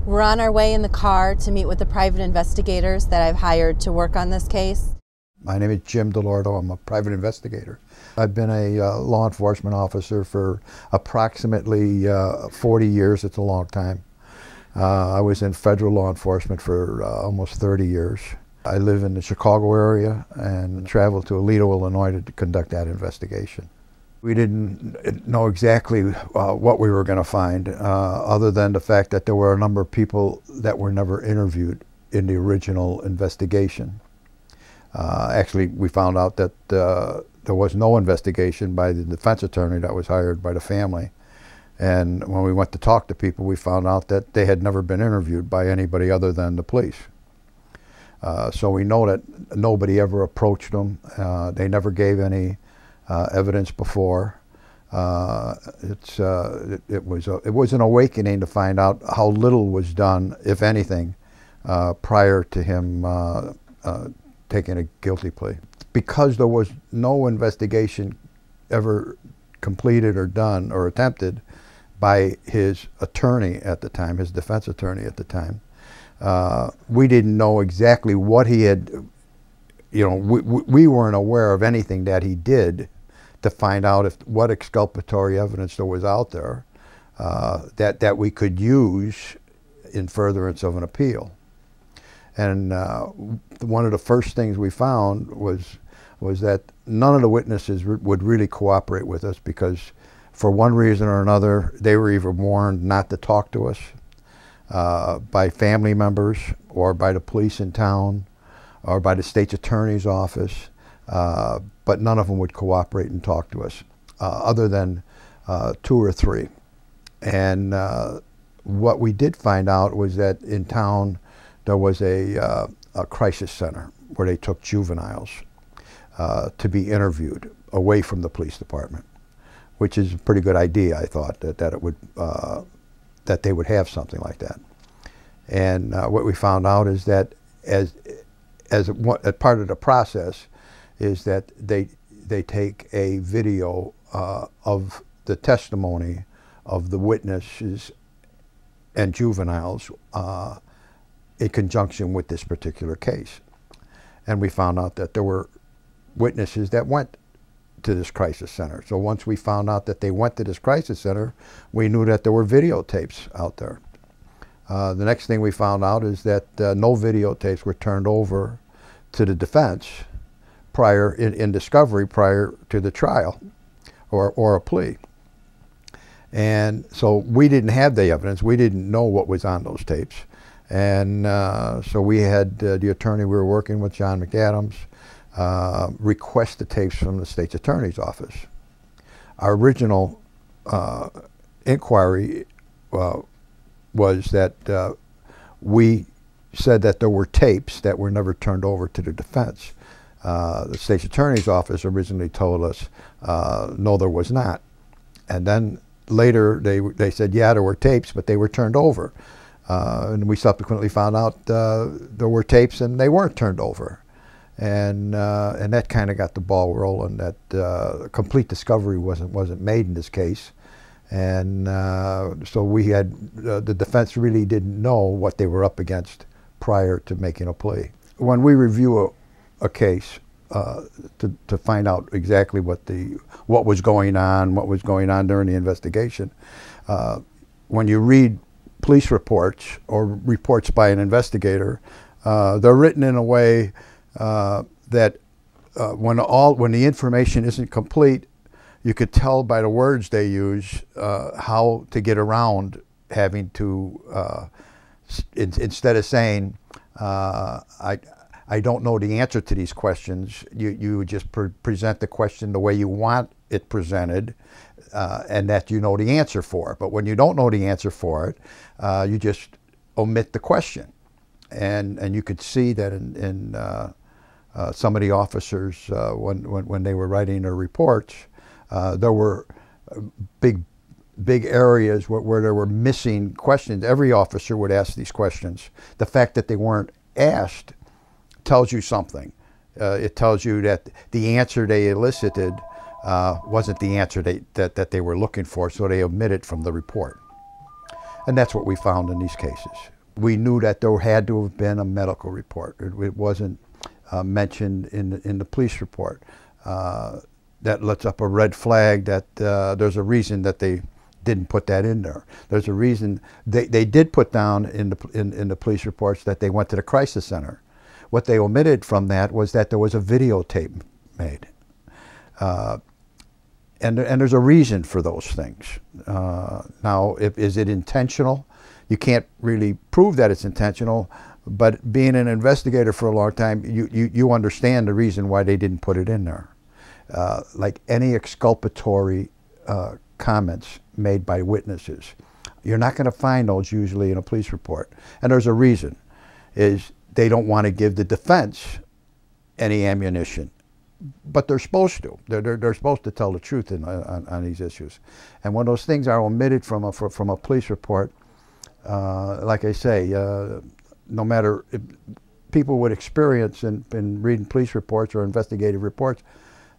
We're on our way in the car to meet with the private investigators that I've hired to work on this case. My name is Jim Delorto. I'm a private investigator. I've been a law enforcement officer for approximately 40 years. It's a long time. I was in federal law enforcement for almost 30 years. I live in the Chicago area and traveled to Aledo, Illinois to conduct that investigation. We didn't know exactly what we were going to find, other than the fact that there were a number of people that were never interviewed in the original investigation. Actually, we found out that there was no investigation by the defense attorney that was hired by the family. And when we went to talk to people, we found out that they had never been interviewed by anybody other than the police. So we know that nobody ever approached them. They never gave any evidence before. It was an awakening to find out how little was done, if anything, prior to him taking a guilty plea. Because there was no investigation ever completed or done or attempted by his attorney at the time, his defense attorney at the time, we didn't know exactly what he had, we weren't aware of anything that he did to find out what exculpatory evidence there was out there that we could use in furtherance of an appeal. And one of the first things we found was that none of the witnesses would really cooperate with us, because for one reason or another they were either warned not to talk to us by family members or by the police in town or by the state's attorney's office, but none of them would cooperate and talk to us, other than 2 or 3. And what we did find out was that in town there was a crisis center where they took juveniles to be interviewed away from the police department, which is a pretty good idea. I thought that they would have something like that. And what we found out is that as part of the process is that they take a video of the testimony of the witnesses and juveniles in conjunction with this particular case. And we found out that there were witnesses that went to this crisis center. So once we found out that they went to this crisis center, we knew that there were videotapes out there. The next thing we found out is that no videotapes were turned over to the defense in discovery prior to the trial or a plea. And so we didn't have the evidence. We didn't know what was on those tapes. And so we had the attorney we were working with, John McAdams, request the tapes from the state's attorney's office. Our original inquiry was that we said that there were tapes that were never turned over to the defense. The state's attorney's office originally told us no, there was not. And then later they said, yeah, there were tapes, but they were turned over. And we subsequently found out there were tapes and they weren't turned over. And that kind of got the ball rolling, that complete discovery wasn't made in this case. And so we had, the defense really didn't know what they were up against prior to making a plea. When we review a case to find out exactly what was going on during the investigation, when you read police reports or reports by an investigator, they're written in a way that when the information isn't complete, you could tell by the words they use how to get around having to, instead of saying, I don't know the answer to these questions, you would just present the question the way you want it presented, and that you know the answer for it. But when you don't know the answer for it, you just omit the question. And you could see that in some of the officers, when they were writing their reports, there were big areas where there were missing questions. Every officer would ask these questions. The fact that they weren't asked tells you something. It tells you that the answer they elicited wasn't the answer that they were looking for, so they omit it from the report. And that's what we found in these cases. We knew that there had to have been a medical report. It wasn't mentioned in the police report. That lets up a red flag that there's a reason that they didn't put that in there. There's a reason they did put down in the police reports that they went to the crisis center. What they omitted from that was that there was a videotape made. And there's a reason for those things. Now, is it intentional? You can't really prove that it's intentional, but being an investigator for a long time, you understand the reason why they didn't put it in there. Like any exculpatory comments made by witnesses, you're not going to find those usually in a police report. And there's a reason, is they don't want to give the defense any ammunition. But they're supposed to. They're supposed to tell the truth on these issues. And when those things are omitted from a police report, like I say, no matter if people with experience in reading police reports or investigative reports,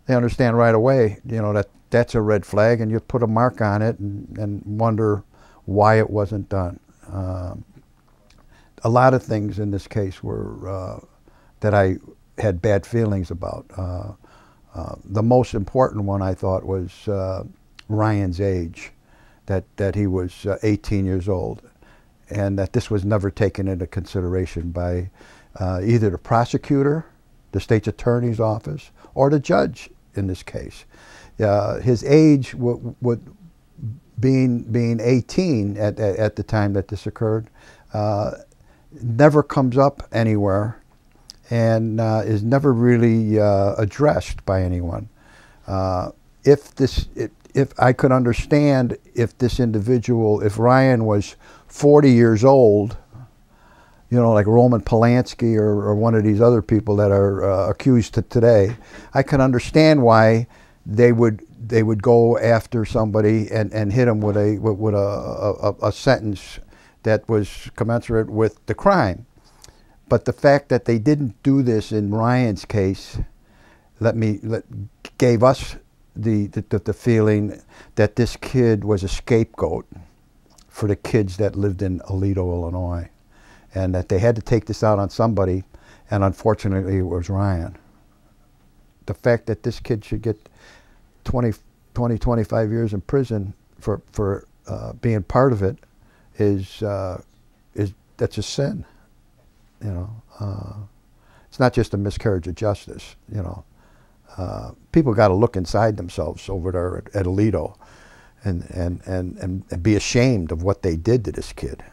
they understand right away, you know, that that's a red flag, and you put a mark on it and wonder why it wasn't done. A lot of things in this case were that I had bad feelings about. The most important one, I thought, was Ryan's age, that he was 18 years old, and that this was never taken into consideration by either the prosecutor, the state's attorney's office, or the judge in this case. His age, being 18 at the time that this occurred, never comes up anywhere, and is never really addressed by anyone. If I could understand if this individual, if Ryan was 40 years old, you know, like Roman Polanski or one of these other people that are accused today, I can understand why they would go after somebody and hit him with a sentence that was commensurate with the crime. But the fact that they didn't do this in Ryan's case gave us the feeling that this kid was a scapegoat for the kids that lived in Aledo, Illinois, and that they had to take this out on somebody, and unfortunately it was Ryan. The fact that this kid should get 25 years in prison for being part of it that's a sin. You know, it's not just a miscarriage of justice. You know, people got to look inside themselves over there at Aledo, and be ashamed of what they did to this kid.